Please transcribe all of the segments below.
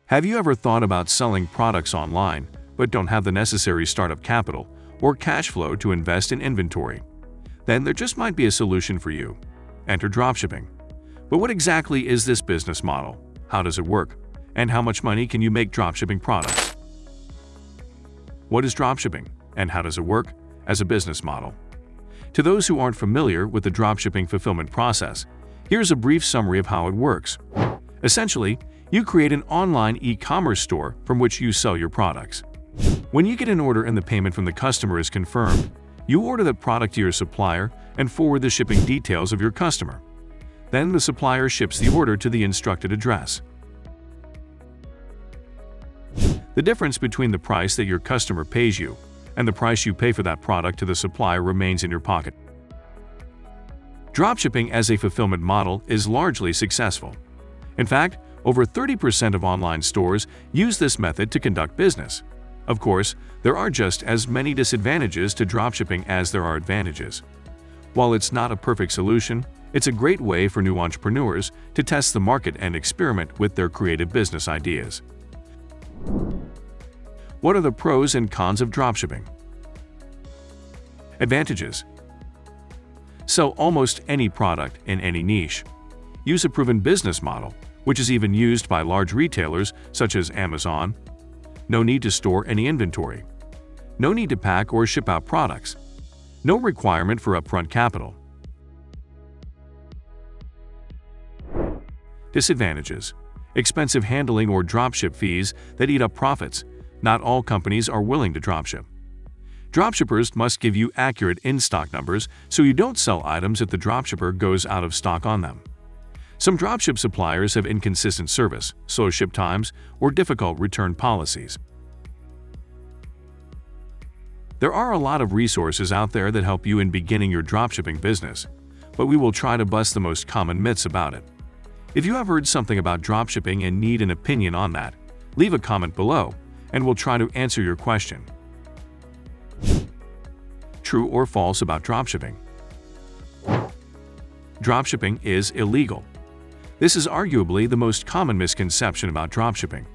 Have you ever thought about selling products online but don't have the necessary startup capital or cash flow to invest in inventory? Then there just might be a solution for you. Enter dropshipping. But what exactly is this business model? How does it work? And how much money can you make dropshipping products? What is dropshipping, and how does it work as a business model? To those who aren't familiar with the dropshipping fulfillment process, here's a brief summary of how it works. Essentially, you create an online e-commerce store from which you sell your products. When you get an order and the payment from the customer is confirmed, you order that product to your supplier and forward the shipping details of your customer. Then the supplier ships the order to the instructed address. The difference between the price that your customer pays you and the price you pay for that product to the supplier remains in your pocket. Dropshipping as a fulfillment model is largely successful. In fact, over 30% of online stores use this method to conduct business. Of course, there are just as many disadvantages to dropshipping as there are advantages. While it's not a perfect solution, it's a great way for new entrepreneurs to test the market and experiment with their creative business ideas. What are the pros and cons of dropshipping? Advantages: sell almost any product in any niche. Use a proven business model, which is even used by large retailers such as Amazon. No need to store any inventory. No need to pack or ship out products. No requirement for upfront capital. Disadvantages: expensive handling or dropship fees that eat up profits. Not all companies are willing to dropship. Dropshippers must give you accurate in-stock numbers so you don't sell items if the dropshipper goes out of stock on them. Some dropship suppliers have inconsistent service, slow ship times, or difficult return policies. There are a lot of resources out there that help you in beginning your dropshipping business, but we will try to bust the most common myths about it. If you have heard something about dropshipping and need an opinion on that, leave a comment below, and we'll try to answer your question. True or false about dropshipping? Dropshipping is illegal. This is arguably the most common misconception about dropshipping.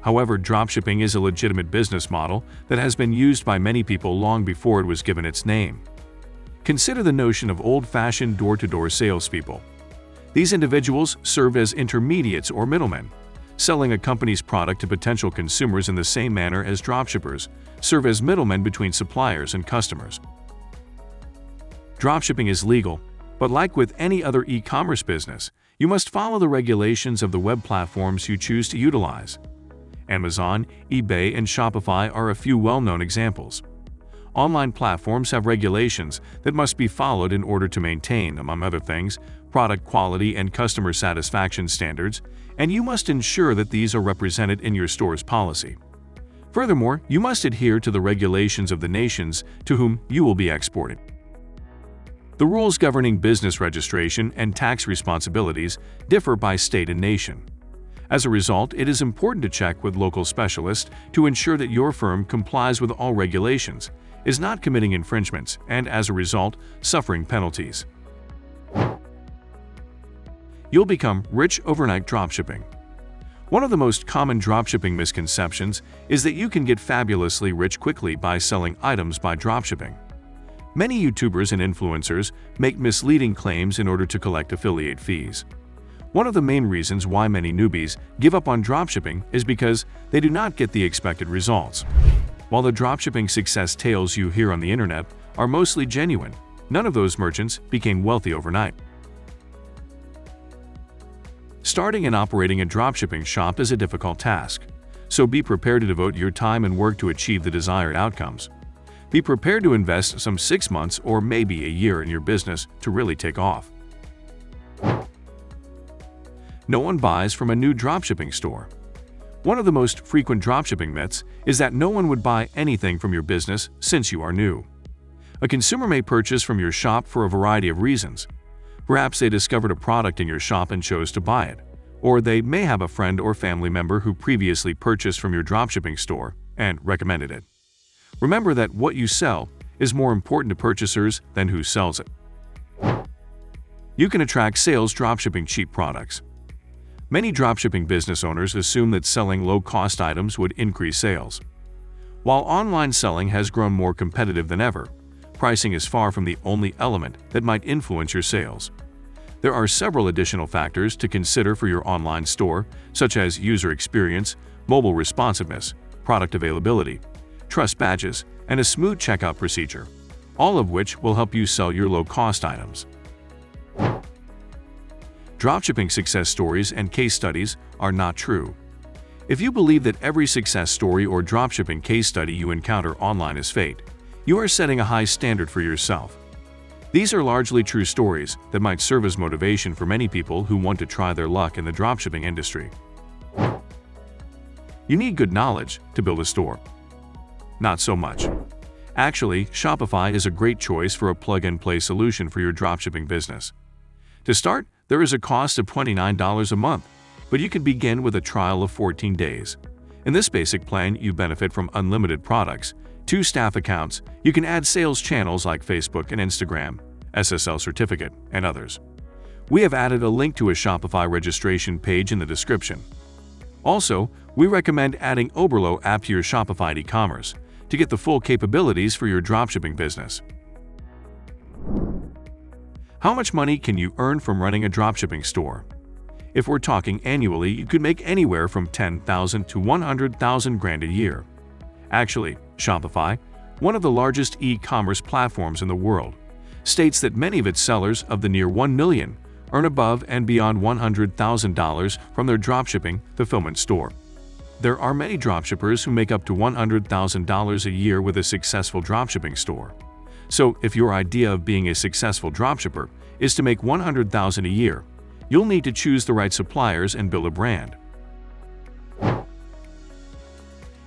However, dropshipping is a legitimate business model that has been used by many people long before it was given its name. Consider the notion of old-fashioned door-to-door salespeople. These individuals serve as intermediates or middlemen, selling a company's product to potential consumers in the same manner as dropshippers serve as middlemen between suppliers and customers. Dropshipping is legal, but like with any other e-commerce business, you must follow the regulations of the web platforms you choose to utilize. Amazon, eBay, and Shopify are a few well-known examples. Online platforms have regulations that must be followed in order to maintain, among other things, product quality and customer satisfaction standards, and you must ensure that these are represented in your store's policy. Furthermore, you must adhere to the regulations of the nations to whom you will be exporting. The rules governing business registration and tax responsibilities differ by state and nation. As a result, it is important to check with local specialists to ensure that your firm complies with all regulations, is not committing infringements, and as a result, suffering penalties. You'll become rich overnight dropshipping. One of the most common dropshipping misconceptions is that you can get fabulously rich quickly by selling items by dropshipping. Many YouTubers and influencers make misleading claims in order to collect affiliate fees. One of the main reasons why many newbies give up on dropshipping is because they do not get the expected results. While the dropshipping success tales you hear on the internet are mostly genuine, none of those merchants became wealthy overnight. Starting and operating a dropshipping shop is a difficult task, so be prepared to devote your time and work to achieve the desired outcomes. Be prepared to invest some 6 months or maybe a year in your business to really take off. No one buys from a new dropshipping store. One of the most frequent dropshipping myths is that no one would buy anything from your business since you are new. A consumer may purchase from your shop for a variety of reasons. Perhaps they discovered a product in your shop and chose to buy it, or they may have a friend or family member who previously purchased from your dropshipping store and recommended it. Remember that what you sell is more important to purchasers than who sells it. You can attract sales dropshipping cheap products. Many dropshipping business owners assume that selling low-cost items would increase sales. While online selling has grown more competitive than ever, pricing is far from the only element that might influence your sales. There are several additional factors to consider for your online store, such as user experience, mobile responsiveness, product availability, trust badges, and a smooth checkout procedure, all of which will help you sell your low-cost items. Dropshipping success stories and case studies are not true. If you believe that every success story or dropshipping case study you encounter online is fake, you are setting a high standard for yourself. These are largely true stories that might serve as motivation for many people who want to try their luck in the dropshipping industry. You need good knowledge to build a store. Not so much. Actually, Shopify is a great choice for a plug-and-play solution for your dropshipping business. To start, there is a cost of $29 a month, but you can begin with a trial of 14 days. In this basic plan, you benefit from unlimited products, 2 staff accounts, you can add sales channels like Facebook and Instagram, SSL certificate, and others. We have added a link to a Shopify registration page in the description. Also, we recommend adding Oberlo app to your Shopify e-commerce to get the full capabilities for your dropshipping business. How much money can you earn from running a dropshipping store? If we're talking annually, you could make anywhere from $10,000 to $100,000 a year. Actually, Shopify, one of the largest e-commerce platforms in the world, states that many of its sellers of the near 1 million earn above and beyond $100,000 from their dropshipping fulfillment store. There are many dropshippers who make up to $100,000 a year with a successful dropshipping store. So, if your idea of being a successful dropshipper is to make $100,000 a year, you'll need to choose the right suppliers and build a brand.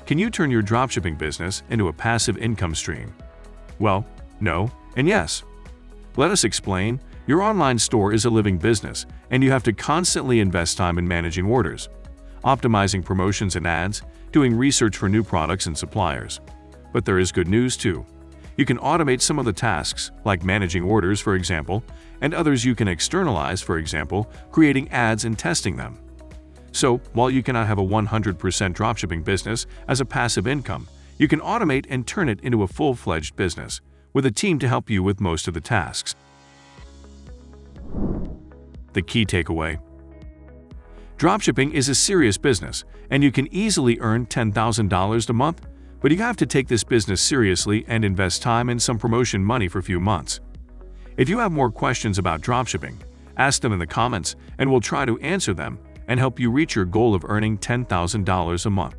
Can you turn your dropshipping business into a passive income stream? Well, no, and yes. Let us explain. Your online store is a living business, and you have to constantly invest time in managing orders, optimizing promotions and ads, doing research for new products and suppliers. But there is good news too. You can automate some of the tasks, like managing orders, for example, and others you can externalize, for example, creating ads and testing them. So, while you cannot have a 100% dropshipping business as a passive income, you can automate and turn it into a full-fledged business, with a team to help you with most of the tasks. The key takeaway: dropshipping is a serious business, and you can easily earn $10,000 a month, but you have to take this business seriously and invest time and some promotion money for a few months. If you have more questions about dropshipping, ask them in the comments, and we'll try to answer them and help you reach your goal of earning $10,000 a month.